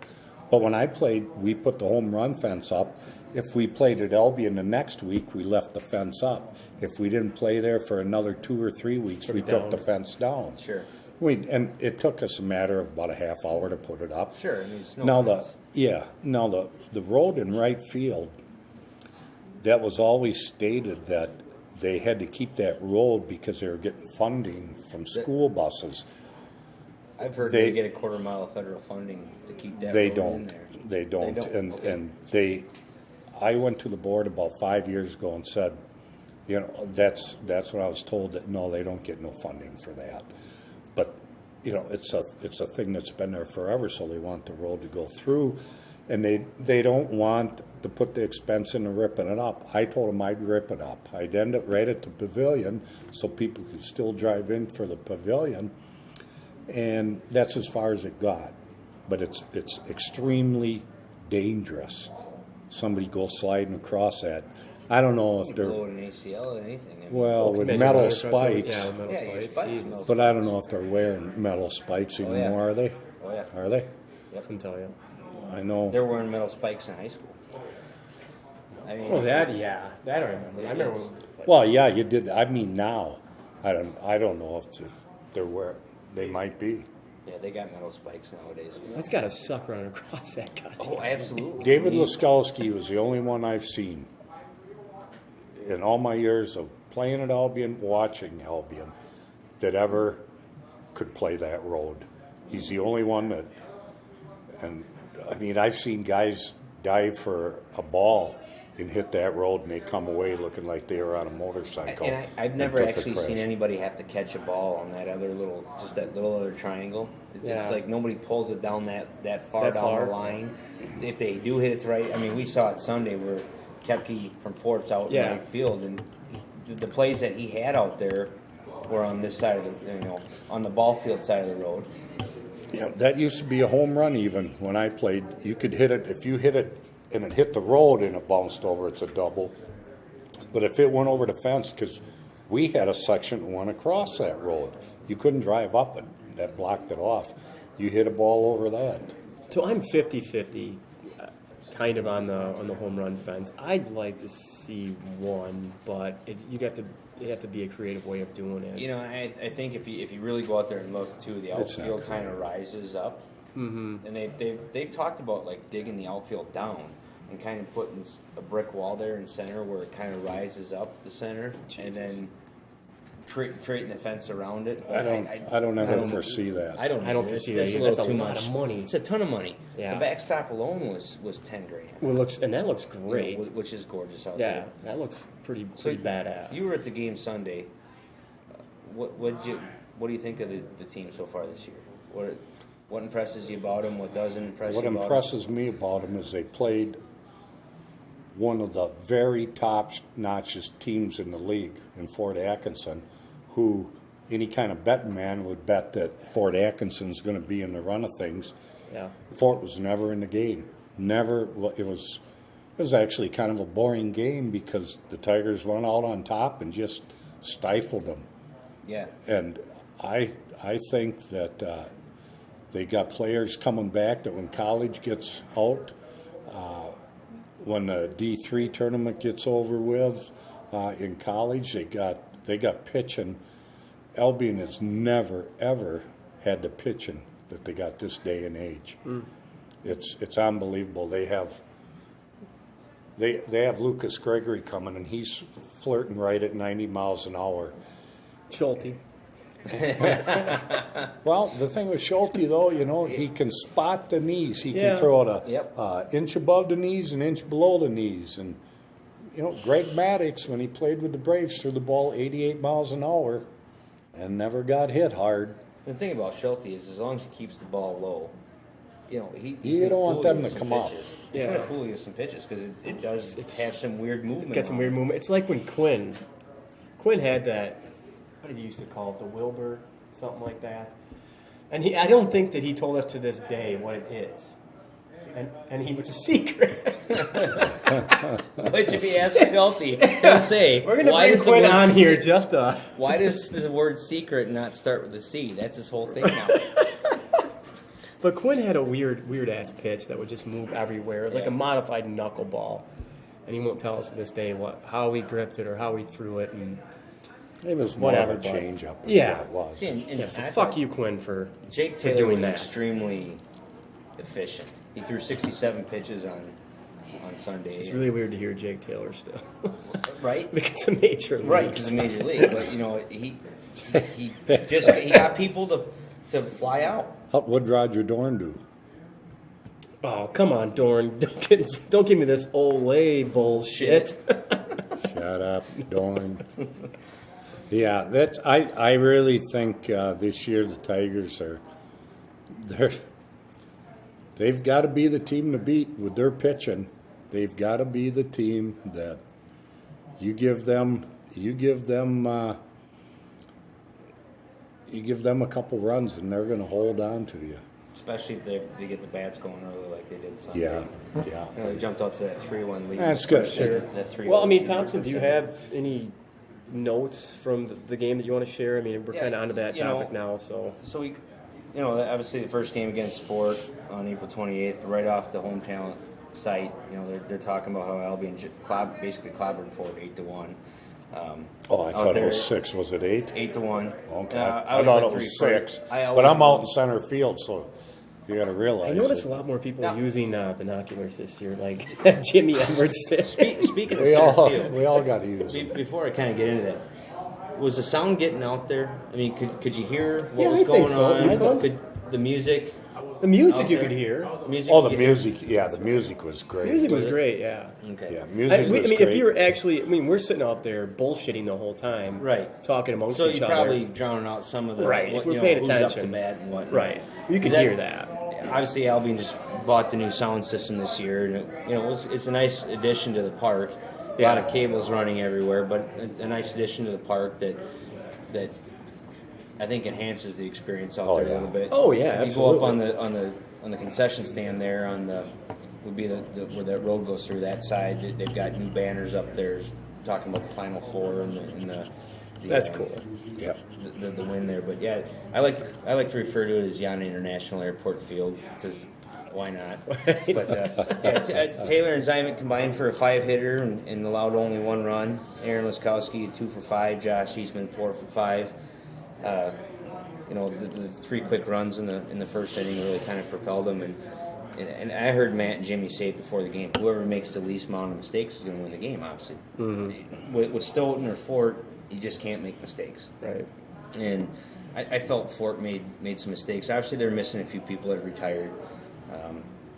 C: But when I played, we put the home run fence up. If we played at Albion the next week, we left the fence up. If we didn't play there for another 2 or 3 weeks, we took the fence down.
B: Sure.
C: And it took us a matter of about a half hour to put it up.
B: Sure, I mean, snow
C: Now
B: fence.
C: the road in right field, that was always stated that they had to keep that road because they were getting funding from school buses.
B: I've heard
C: they-
B: they get a quarter mile of federal funding to keep that
C: They
B: road in
C: don't.
B: there.
C: They don't. And
B: Okay.
C: and they, I went to the board about 5 years ago and said, that's what I was told, that no, they don't get no funding for that. But it's a thing that's been there forever, so they want the road to go through, and they don't want to put the expense into ripping it up. I told them I'd rip it up. I'd end it right at the pavilion so people could still drive in for the pavilion, and that's as far as it got. but it's extremely dangerous. Somebody goes sliding across that. I don't know if they're
B: blow an ACL or anything. I mean,
C: well with
A: Imagine
C: metal
A: motocross,
C: spikes,
A: Yeah, with metal
B: Yeah, your
A: spikes.
B: spikes
A: Jesus.
B: melt.
C: but I don't know if they're wearing metal spikes anymore.
B: yeah.
C: Are they?
B: Oh yeah,
C: Are they?
A: I can tell you.
C: I know.
B: they're wearing metal spikes in high school. I mean,
A: Oh, that I remember. I remember.
B: It's-
A: When,
C: Well, yeah, you did. I mean, now, I don't know if they're where they might be.
B: yeah, they got metal spikes nowadays.
A: that's got to suck running across that goddamn.
B: Oh, absolutely.
C: David Laskowski was the only one I've seen in all my years of playing at Albion, watching Albion, that ever could play that road. He's the only one that, and I mean, I've seen guys dive for a ball and hit that road, and they come away looking like they were on a motorcycle.
B: And I've never
C: took a
B: actually
C: crash.
B: seen anybody have to catch a ball on that other little, just that little other triangle.
A: Yeah.
B: It's like nobody pulls it down that far
A: That
B: down
A: far?
B: the line. If they do hit it right, I mean, we saw it Sunday where Kepke from Fort's out in
A: Yeah.
B: right field, and the plays that he had out there were on this side of the, on the ball field side of the road.
C: Yeah, that used to be a home run even when I played. You could hit it, if you hit it and it hit the road and it bounced over, it's a double. But if it went over the fence, because we had a section that went across that road, you couldn't drive up it. That blocked it off. You hit a ball over that.
A: So I'm 50-50, kind of on the home run fence. I'd like to see one, but it have to be a creative way of doing it.
B: I think if you really go out there and look too, the
C: It's not
B: outfield kind of rises up, and they've talked about like digging the outfield down and kind of putting a brick wall there in center where it kind of rises up the center, and then creating the fence around it.
C: I don't ever foresee that.
B: I don't
A: foresee that
B: That's a
A: either.
B: little
A: That's a
B: too
A: lot
B: much
A: of money.
B: It's a ton of money.
A: Yeah.
B: The backstop alone was $10,000.
A: Well, that looks great.
B: Which is gorgeous out
A: Yeah,
B: there.
A: that looks pretty
B: So
A: badass.
B: You were at the game Sunday. What do you think of the team so far this year? What impresses you about them? What doesn't impress
C: What
B: you about
C: impresses me about them is they played one of the very top-notchest teams in the league in Fort Atkinson, who any kind of betting man would bet that Fort Atkinson's going to be in the run of things.
A: Yeah.
C: Fort was never in the game. Never. Well, it was actually kind of a boring game because the Tigers went out on top and just stifled them.
B: Yeah.
C: And I think that they got players coming back that when college gets out, when the D3 tournament gets over with in college, they got pitching. Albion has never ever had the pitching that they got this day and age. It's unbelievable. They have Lucas Gregory coming, and he's flirting right at 90 miles an hour.
A: Schulte.
C: Well, the thing with Schulte, though, he can spot the knees. He
A: Yeah.
C: can throw it
B: Yep.
C: inch above the knees, an inch below the knees. And, Greg Maddox, when he played with the Braves, threw the ball 88 miles an hour and never got hit hard.
B: The thing about Schulte is as long as he keeps the ball low, he's
C: You
B: gonna
C: don't want
B: fool
C: them
B: you with
C: to
B: some
C: come up.
B: pitches. He's
A: Yeah.
B: going to fool you with some pitches because it does have some weird movement.
A: Got some
B: on
A: weird
B: it.
A: movement. It's like when Quinn had that. What did he used to call it? The Wilbur, something like that. And I don't think that he told us to this day what it is. And he was a secret.
B: But if you ask Schulte, he'll say,
A: We're gonna
B: why
A: bring
B: does the
A: Quinn
B: word
A: on here just
B: Why does the word secret not start with a C? That's his whole thing now.
A: But Quinn had a weird ass pitch that would just move everywhere. It was like
B: Yeah.
A: a modified knuckleball. And he won't tell us to this day how he gripped it or how he threw it, and
C: It was more
A: Whatever,
C: of a
A: but-
C: change-up. is
A: Yeah.
C: what it was.
B: See, and
A: yeah. So
B: I
A: fuck
B: thought
A: you, Quinn, for
B: Jake
A: for
B: Taylor
A: doing
B: was
A: that.
B: extremely efficient. He threw 67 pitches on Sunday.
A: It's really weird to hear Jake Taylor still,
B: right.
A: because of major league.
B: Right, because of Major League, but he got people to fly out.
C: What'd Roger Dorn do?
A: Oh, come on, Dorn! Don't give me this Olay bullshit.
C: Shut up, Dorn. Yeah, I really think this year the Tigers they've got to be the team to beat with their pitching. They've got to be the team that you give them a couple runs and they're going to hold on to you.
B: especially if they get the bats going early like they did Sunday.
C: Yeah.
B: They jumped out to that 3-1 lead.
C: That's good.
A: Sure.
B: That 3-1
A: Well, I mean,
B: lead.
A: Thompson, do you have any notes from the game that you want to share? I mean, we're kind of onto that topic now, so.
B: So we, obviously the first game against Fort on April 28th, right off the home talent site. They're talking about how Albion basically clobbered Fort 8-1.
C: I thought it was 6. Was it 8?
B: 8-1.
C: Okay.
B: I
C: I thought
B: at
C: it was
B: 3-4.
C: 6.
B: I
C: But I'm out in
B: always-
C: center field, so you got to realize.
A: I noticed a
C: that
A: lot more people
B: Now-
A: using binoculars this year, like Jimmy Edwards said.
B: Speaking of
C: we
B: center
C: all
B: field,
C: we all got to use it.
B: before I kind of get into that, was the sound getting out there? I mean, could you hear what
A: Yeah,
B: was
A: I think
B: going
A: so.
B: on?
A: I thought-
B: Could the music?
A: The music
B: out
A: you
B: there?
A: could hear.
B: Music.
C: Oh, the
B: you-
C: music. Yeah, the music was great.
A: Music was
B: it?
A: great, yeah.
B: Okay.
C: Yeah, music was
A: I mean,
C: great.
A: if you were actually, we're sitting out there bullshitting the whole time,
B: Right.
A: Talking amongst
B: So
A: each
B: you're
A: other,
B: probably drowning out some of the
A: Right,
B: What,
A: if we're paying
B: who's up to
A: attention.
B: bat and what.
A: right? You could hear that.
B: Obviously, Albion just bought the new sound system this year, and it's a nice addition to the park. A lot of cables running everywhere, but it's a nice addition to the park that I think enhances the experience out there a little bit.
A: Oh, yeah,
B: You go up
A: absolutely.
B: on the concession stand there would be where that road goes through that side. They've got new banners up there talking about the Final Four and the
A: That's cool.
C: Yeah.
B: the win there. But yeah, I like to refer to it as Yana International Airport Field because why not? But Taylor and Zyman combined for a 5-hitter and allowed only 1 run. Aaron Laskowski 2 for 5. Josh Eastman 4 for 5. The 3 quick runs in the first inning really kind of propelled them. And I heard Matt and Jimmy say it before the game. Whoever makes the least amount of mistakes is going to win the game. Obviously, with Stoughton or Fort, you just can't make mistakes.
A: Right.
B: And I felt Fort made some mistakes. Obviously, they're missing a few people that retired.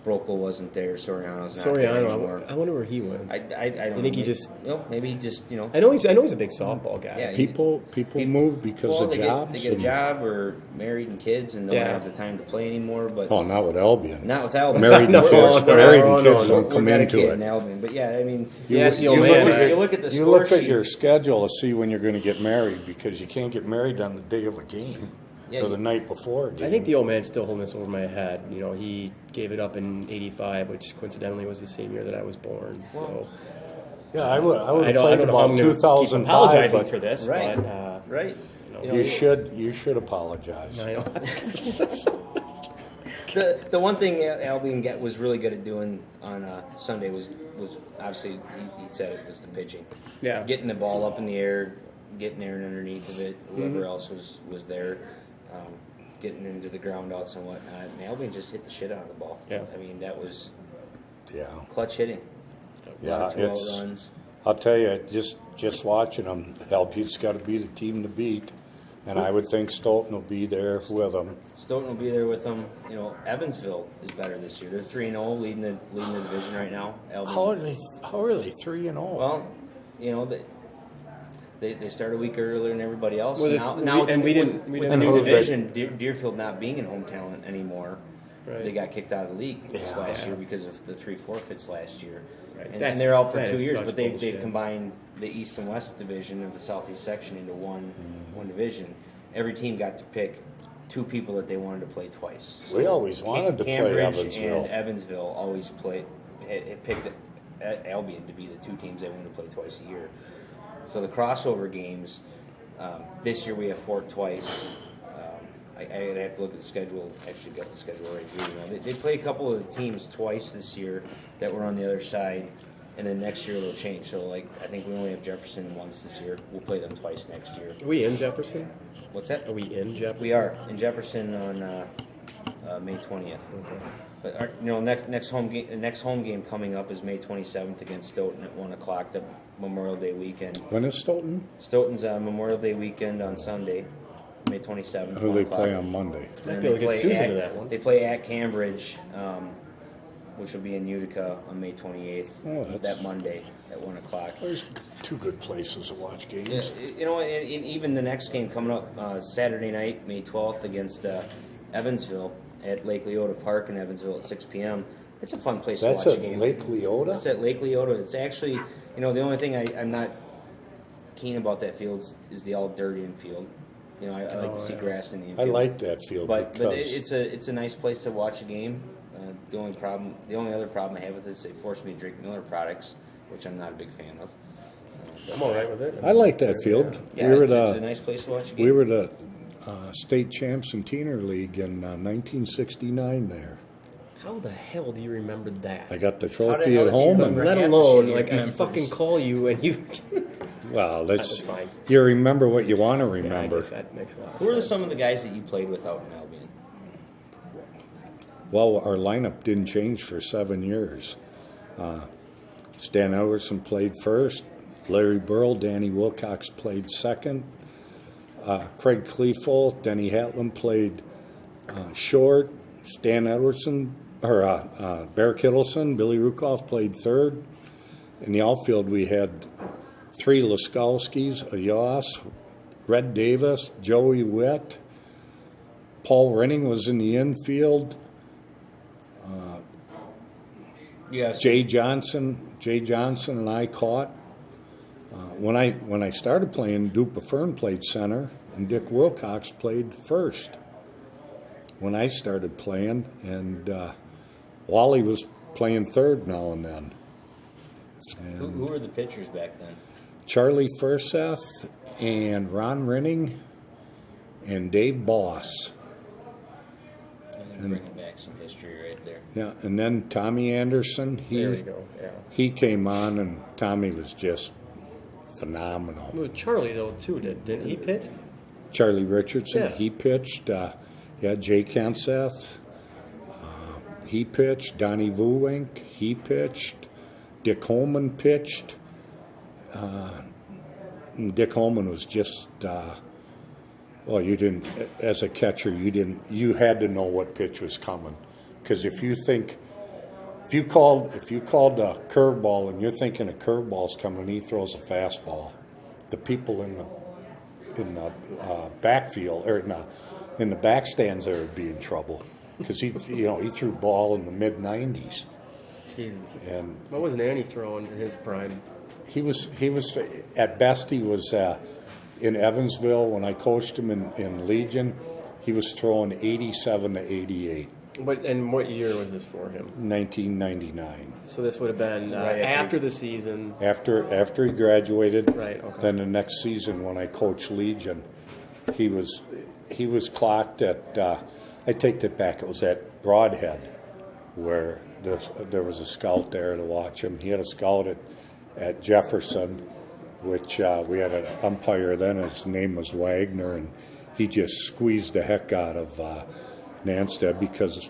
B: Brokel wasn't there. Soriano's not there anymore.
A: I wonder where he went.
B: I don't
A: You think
B: know.
A: he just?
B: Maybe he just
A: I know he's a big softball guy.
B: Yeah,
C: People move because of
B: they
C: jobs.
B: They get a
C: and-
B: job or married and kids and don't
A: Yeah.
B: have the time to play anymore. But
C: Oh, not with Albion.
B: not with Albion.
C: Married
A: No,
C: and
A: no,
C: kids.
A: no,
C: Married
A: no,
C: and
A: no,
C: kids
A: no.
C: don't come
B: We're not a
C: into
B: kid
C: it.
B: in Albion. But yeah, I mean,
A: Yes, the old
C: look
A: man.
C: at your-
B: you look at the
C: you
B: score
C: look at
B: sheet.
C: your schedule to see when you're going to get married because you can't get married on the day of a game or the night before a game.
A: I think the old man's still holding this over my head. He gave it up in '85, which coincidentally was the same year that I was born. So
C: Yeah, I would
A: I
C: have
A: don't
C: played
A: know how I'm
C: about
A: going to keep
C: 2005.
A: apologizing
C: but
A: for this,
B: Right.
A: but
B: right.
C: you should apologize.
A: I know.
B: The one thing Albion was really good at doing on Sunday was obviously he said it was the pitching.
A: Yeah.
B: Getting the ball up in the air, getting there and underneath of it. Whoever else was there, getting into the ground outs and whatnot. And Albion just hit the shit out of the ball.
A: Yeah.
B: I mean that was
C: Yeah.
B: clutch hitting. A lot
C: Yeah,
B: of 12
C: it's.
B: runs.
C: I'll tell you, just watching them, Albion's got to be the team to beat, and I would think Stoughton will be there with them.
B: Stoughton will be there with them. Evansville is better this year. They're 3-0, leading the division right now. Albion.
C: How are they 3-0?
B: Well, they start a week earlier than everybody else.
A: Well,
B: Now
A: and we didn't-
B: with
A: we
B: the
A: didn't
B: new
C: know that-
B: division, Deerfield not being in home talent anymore,
A: Right.
B: they got kicked out of the league this last
A: Yeah.
B: year because of the 3 forfeits last year.
A: Right.
B: And
A: That's-
B: they're out for
A: that
B: 2
A: is
B: years,
A: such
B: but they've
A: bullshit.
B: combined the East and West division of the Southeast section into one division. Every team got to pick 2 people that they wanted to play twice.
C: We always wanted to play
B: Cambridge
C: Evansville.
B: and Evansville always picked Albion to be the 2 teams they wanted to play twice a year. So the crossover games, this year we have Fort twice. I'd have to look at the schedule. Actually, got the schedule right here. They play a couple of the teams twice this year that were on the other side, and then next year it'll change. So, I think we only have Jefferson once this year. We'll play them twice next year.
A: Are we in Jefferson?
B: What's that?
A: Are we in Jefferson?
B: We are in Jefferson on May 20th.
A: Okay.
B: But our, next home game coming up is May 27th against Stoughton at 1:00, the Memorial Day weekend.
C: When is Stoughton?
B: Stoughton's Memorial Day weekend on Sunday, May 27th.
C: Who they
B: 1:00.
C: play on Monday?
B: And
A: Might
B: then
A: be able to
B: they
A: get
B: play
A: Susan
B: at-
A: to that one.
B: They play at Cambridge, which will be in Utica on May 28th.
C: Oh, that's-
B: that Monday at 1:00.
C: There's 2 good places to watch games.
B: Yeah, and even the next game coming up Saturday night, May 12th, against Evansville at Lake Leota Park in Evansville at 6 p.m. It's a fun place
C: That's
B: to watch
C: at
B: a game.
C: Lake Leota?
B: That's at Lake Leota. It's actually, the only thing I'm not keen about that field is the all dirt infield. You know, I like to see grass in the infield.
C: I like that field
B: But
C: because
B: it's a nice place to watch a game. The only other problem I have with it is they force me to drink Miller products, which I'm not a big fan of.
A: I'm all right with it.
C: I like that field.
B: Yeah, it's a nice place to watch a game.
C: We were the state champs in Teener League in 1969 there.
A: How the hell do you remember that?
C: I got the
B: How
C: trophy
B: does
C: at
B: he
C: home.
B: remember
C: And,
A: Let
B: half the
A: alone,
B: shit
A: like,
B: you
A: I
B: remember?
A: fucking call you and you...
C: well,
A: That was
C: that's
A: fine.
C: you remember what you want to
A: Yeah, I
C: remember.
A: guess that makes a lot of
B: Who are
A: sense.
B: some of the guys that you played with out in Albion?
C: Well, our lineup didn't change for 7 years. Stan Ellerson played first. Larry Burrell, Danny Wilcox played second. Craig Cleefel, Denny Hatlam played short. Stan Edwardson, or Bear Kittleson, Billy Rukoff played third. In the outfield, we had 3 Laskowskis, a Yoss, Red Davis, Joey Witt. Paul Renning was in the infield.
B: Yes.
C: Jay Johnson and I caught. When I started playing, Duke Fern played center, and Dick Wilcox played first. When I started playing, and Wally was playing third now and then.
B: Who were the pitchers back then?
C: Charlie Furseth and Ron Renning and Dave Boss.
B: I'm bringing back some history right there.
C: Yeah, and then Tommy Anderson.
A: There we go, yeah.
C: He came on, and Tommy was just phenomenal.
A: Well, Charlie, though, too, didn't he pitch?
C: Charlie Richardson,
A: Yeah.
C: he pitched. Jay Kenseth, he pitched. Donnie Vuwink, he pitched. Dick Holman pitched. Dick Holman was just, well, you didn't, as a catcher, you had to know what pitch was coming. Because if you called a curveball and you're thinking a curveball's coming and he throws a fastball, the people in the backfield or in the back stands there would be in trouble because he threw ball in the mid 90s. And
A: What was Nanny throwing in his prime?
C: he was at best he was in Evansville when I coached him in Legion. He was throwing 87 to 88.
A: And what year was this for him?
C: 1999.
A: So this would have been
B: Right
A: after the season.
C: After he graduated,
A: Right, okay.
C: then the next season when I coached Legion, he was clocked at. I take that back. It was at Broadhead, where there was a scout there to watch him. He had a scout at Jefferson, which we had an umpire then. His name was Wagner, and he just squeezed the heck out of Nanstead because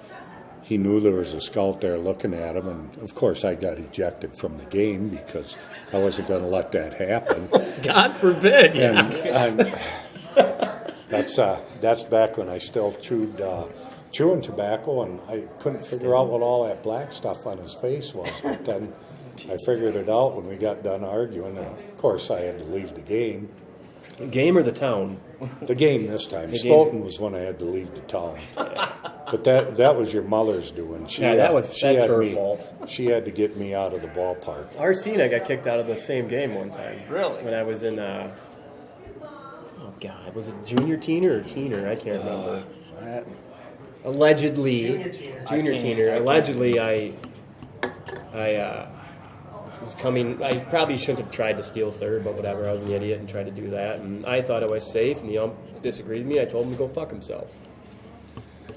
C: he knew there was a scout there looking at him, and of course I got ejected from the game because I wasn't going to let that happen.
A: God forbid. Yeah.
C: And that's back when I still chewing tobacco, and I couldn't figure out what all that black stuff on his face was. But then I figured it out when we got done arguing, and of course I had to leave the game.
A: The game or the town?
C: The game this time.
A: The game.
C: Stoughton was when I had to leave the town. But that was your mother's doing.
A: That's
C: had
A: her
C: me-
A: fault.
C: She had to get me out of the ballpark.
A: Arcina got kicked out of the same game one time.
B: Really?
A: When I was in, oh God, was it junior teener or teener? I can't remember. Allegedly, junior teener. Allegedly, I was coming. I probably shouldn't have tried to steal third, but whatever. I was an idiot and tried to do that, and I thought I was safe. And the ump disagreed with me. I told him to go fuck himself.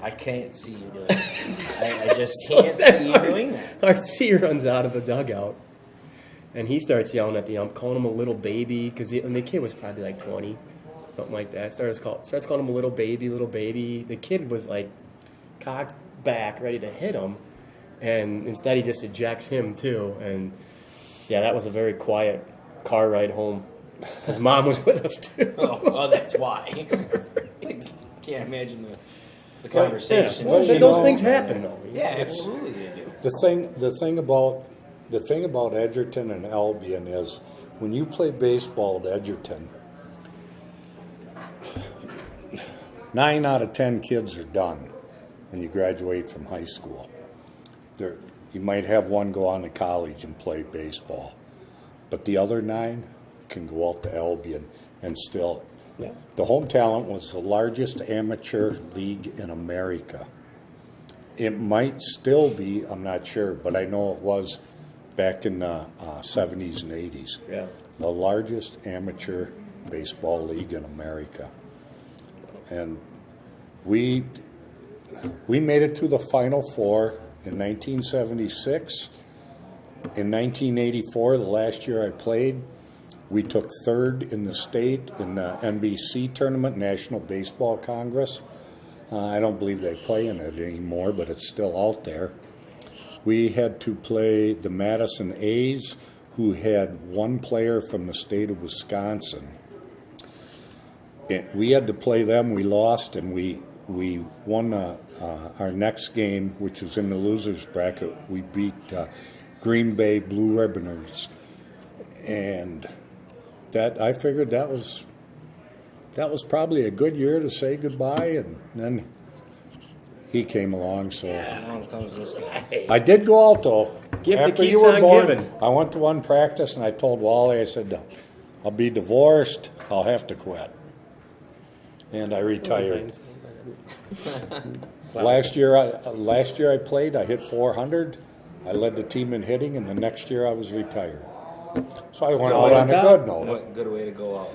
B: I can't see you doing that. I just can't see you doing that.
A: RC runs out of the dugout, and he starts yelling at the ump, calling him a little baby, because the kid was probably like 20, something like that. Starts calling him a little baby, little baby. The kid was like cocked back, ready to hit him, and instead he just ejects him too. And yeah, that was a very quiet car ride home, because Mom was with us too.
B: Oh, that's why. Can't imagine the conversation.
A: Yeah. Well,
C: you
A: those
C: know,
A: thing happen though.
B: Yeah, absolutely they do.
C: The thing about Edgerton and Albion is when you play baseball at Edgerton, 9 out of 10 kids are done when you graduate from high school. You might have one go on to college and play baseball, but the other 9 can go out to Albion and still
A: Yeah.
C: The Home Talent was the largest amateur league in America. It might still be, I'm not sure, but I know it was back in the 70s and 80s.
A: Yeah.
C: The largest amateur baseball league in America. And we made it to the Final Four in 1976. In 1984, the last year I played, we took third in the state in the NBC tournament, National Baseball Congress. I don't believe they play in it anymore, but it's still out there. We had to play the Madison A's, who had one player from the state of Wisconsin. We had to play them. We lost, and we won our next game, which was in the losers bracket. We beat Green Bay Blue Ribboners, and that I figured that was probably a good year to say goodbye. And then he came along, so
B: Along comes this guy.
C: I did go out though.
A: Gift that
C: After
A: keeps
C: you were
A: on
C: born,
A: giving.
C: I went to one practice and I told Wally, I said, I'll be divorced. I'll have to quit. And I retired. Last year I played. I hit 400. I led the team in hitting, and the next year I was retired. So I went out on a good note.
B: What good way to go out.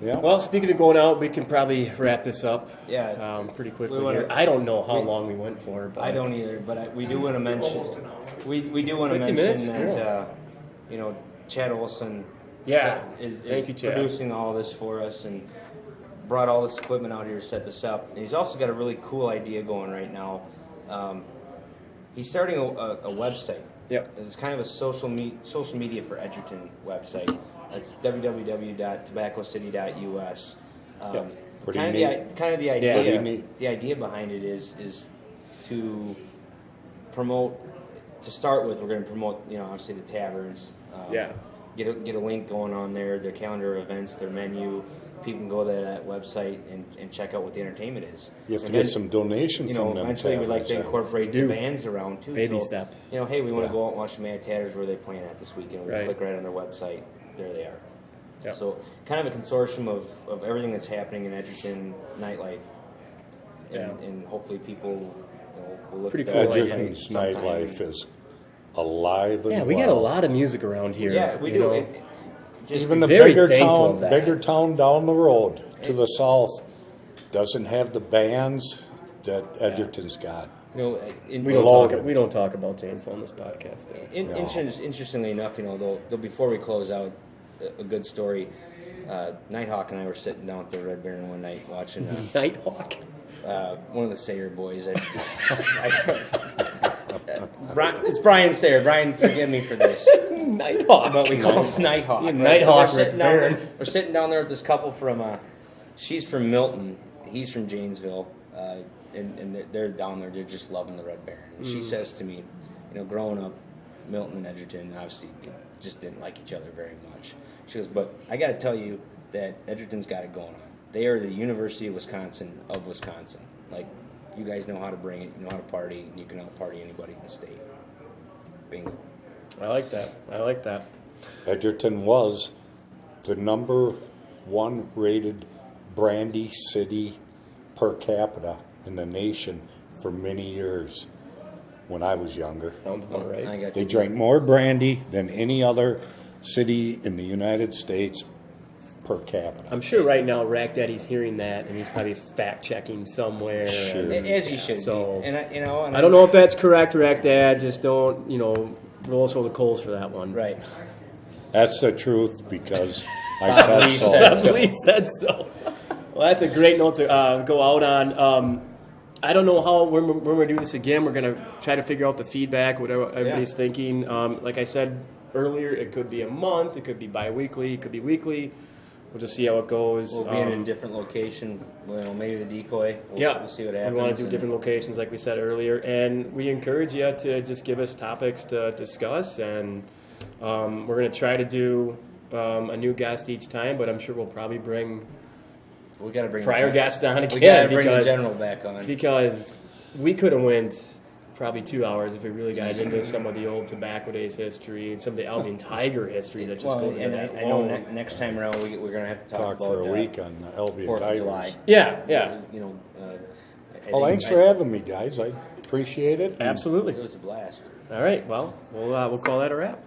C: Yeah.
A: Well, speaking of going out, we can probably wrap this up.
B: Yeah.
A: Pretty quickly
B: We wanna-
A: here. I don't know how long we went for, but
B: I don't either, but we do want to mention. We do want to
A: 50
B: mention
A: minutes?
B: that Chad Olson.
A: Yeah.
B: is
A: Thank you, Chad.
B: producing all this for us and brought all this equipment out here to set this up. And he's also got a really cool idea going right now. He's starting a website.
A: Yep.
B: It's kind of a social media for Edgerton website. It's www.tobaccocity.us.
C: Pretty
B: Kind
C: neat.
B: of the
A: Yeah.
B: idea.
C: Pretty neat.
B: The idea behind it is to promote. To start with, we're going to promote, obviously the taverns.
A: yeah.
B: Get a link going on there, their calendar of events, their menu. People can go to that website and check out what the entertainment is.
C: You have to
B: And
C: get
B: then,
C: some donation from them.
B: eventually we'd like to
C: taverns.
B: incorporate the bands around too.
A: Baby
B: So,
A: steps.
B: Hey, we want to
C: Yeah.
B: go out and watch the Mad Tatters. Where are they playing at this weekend? We
A: Right.
B: click right on their website. There they are.
A: Yep.
B: So kind of a consortium of everything that's happening in Edgerton nightlife. And hopefully people will look
A: Pretty
B: at
A: cool
B: that
A: idea.
B: website
C: Edgerton's
B: sometime.
C: nightlife is alive and
A: Yeah, we
C: well.
A: got a lot of music around here.
B: Yeah, we
A: you
B: do.
A: know.
B: Just
C: Even the
A: very thankful of that.
C: bigger town down the road to the south doesn't have the bands that Edgerton's got.
B: in-
A: We don't
C: Logan.
A: talk about Janesville on this podcast.
B: In, interestingly enough, though before we close out, a good story. Nighthawk and I were sitting down at the Red Baron one night watching
A: Nighthawk.
B: one of the Sayer boys. It's Brian Sayer. Brian, forgive me for this,
A: Nighthawk.
B: but we call him Nighthawk.
A: Yeah,
B: right?
A: Nighthawk
B: So we're sitting
A: Red
B: down
A: Baron.
B: there. We're sitting down there with this couple from. She's from Milton. He's from Janesville. And they're down there. They're just loving the Red Baron. And she says to me, growing up, Milton and Edgerton obviously just didn't like each other very much. She goes, but I got to tell you that Edgerton's got it going on. They are the University of Wisconsin. Like, you guys know how to bring it. You know how to party. And you can out-party anybody in the state. Bingo.
A: I like that.
C: Edgerton was the number one rated brandy city per capita in the nation for many years when I was younger.
A: Sounds about right.
B: I got
C: They
B: you.
C: drank more brandy than any other city in the United States per capita.
A: I'm sure right now Rack Daddy's hearing that and he's probably fact checking somewhere.
C: Sure.
A: and-
B: As you should
A: So-
B: be. And
A: I don't know if that's correct, Rack Dad. Just don't, roll us over the coals for that one.
B: Right.
C: That's the truth because I said
B: Lee
C: so.
B: said so.
A: Lee said so. Well, that's a great note to go out on. I don't know how when we're going to do this again. We're going to try to figure out the feedback, whatever everybody's thinking. Like I said earlier, it could be a month, it could be bi-weekly, it could be weekly. We'll just see how it goes.
B: We'll be in a different location. Maybe the decoy. We'll see what happens.
A: We want to do different locations, like we said earlier, and we encourage you to just give us topics to discuss. And we're going to try to do a new guest each time, but I'm sure we'll probably bring
B: We got to bring
A: prior
B: the
A: guests on
B: We
A: again
B: got to bring the
A: because
B: general back on.
A: because we could have went probably 2 hours if we really got into some of the old Tobacco Days history and some of the Albion Tiger history that just
B: Well,
A: goes into
B: and
A: that
B: I know
A: alone.
B: next time around we're going to have to
C: Talk
B: talk
C: for
B: about
C: a week on the Albion
B: 4th of
C: Tigers.
B: July.
A: Yeah.
B: You know,
C: Well, thanks for having me, guys. I appreciate it.
A: Absolutely.
B: It was a blast.
A: All right. Well, we'll call that a wrap.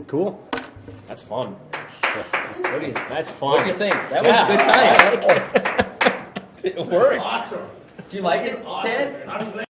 A: Cool. That's fun.
B: What do you?
A: That's fun.
B: What do you think? That was a good time. It worked.
A: Awesome.
B: Do you like it,
A: Awesome.
B: Ted?
A: I'm